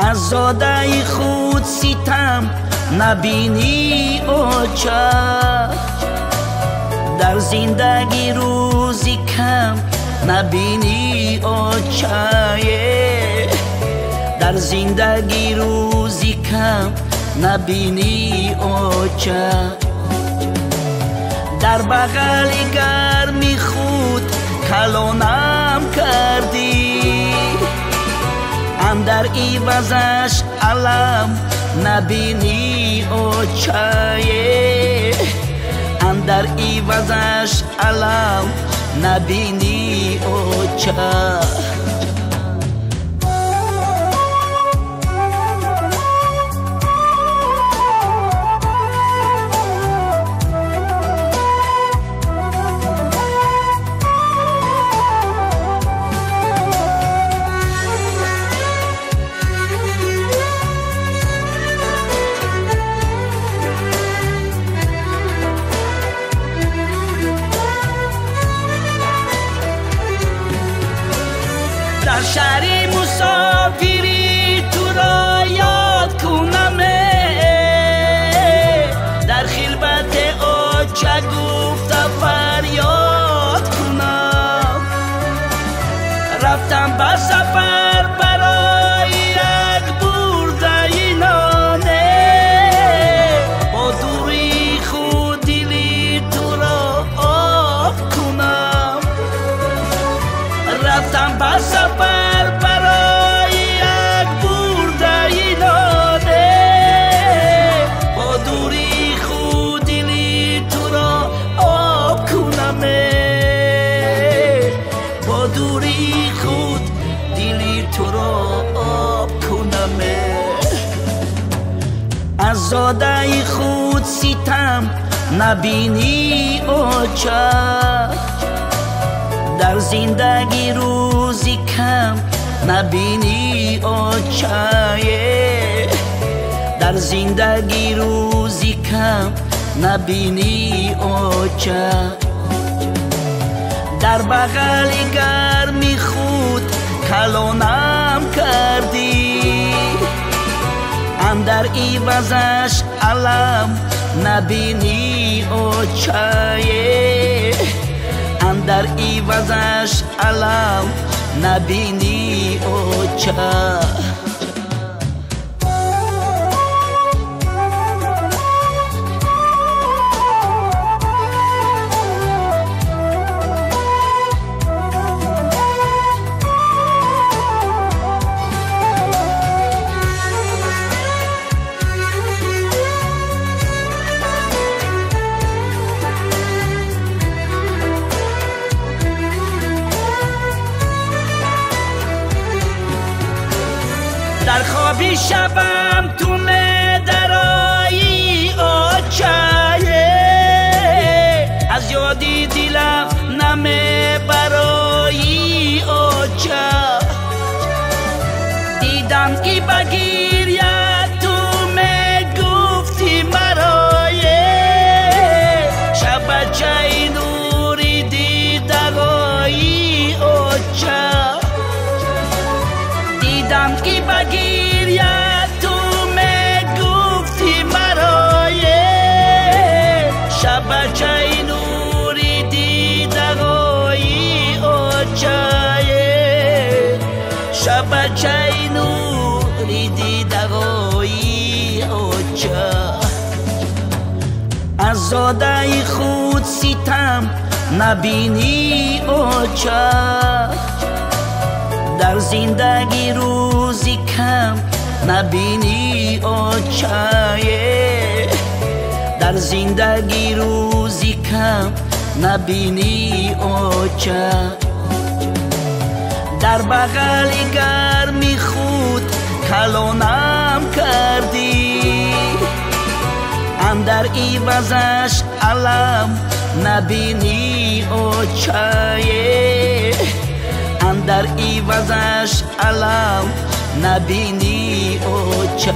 از زاده خود ستم نبینی اوچه، در زندگی روزی کم نبینی اوچه، در زندگی روزی کم نبینی اوچه. در بغل گرمی خود کلانم کردی، اندر عوضش علم نبینی اوچه، اندر عوضش علم نبینی اوچه. در شهر مسافری تو را یاد کنم، در خلوت اوچه گفته فریاد کنم. رفتم به سفر برای یک برده نانه، با دوری خود دلی تو را آب کنم. رفتم به سفر برای یک برده نانه، با دوری خود دلی تو را آب کنم، با دوری خود دلی تو را آب کنم. از زاده خود ستم نبینی اوچه، در زندگی روزی کم نبینی اوچه، در زندگی روزی کم نبینی اوچه. در بغل گرمی خود کلانم کردی، اندر عوضش علم نبینی اوچه، اندر عوضش علم نبینی اوچه. در خوابی شبم تو درایی اوچه، از یادی دلم نمی برایی اوچه. دیدم که بگیر تو می گفتی مرایه، شبچه نوری دیدگایی اوچه. دیدم که بگیر تو می گفتی مرایه، شبچه نوری دیدگایی اوچه، شبچه نوری دیدگایی اوچه. از زاده خود ستم نبینی اوچه، در زندگی روزی کم نبینی اوچه، در زندگی روزی کم نبینی اوچه. در بغل گرمی خود کلانم کردی، اندر عوضش علم نبینی اوچه، اندر عوضش علم نبینی اوچه.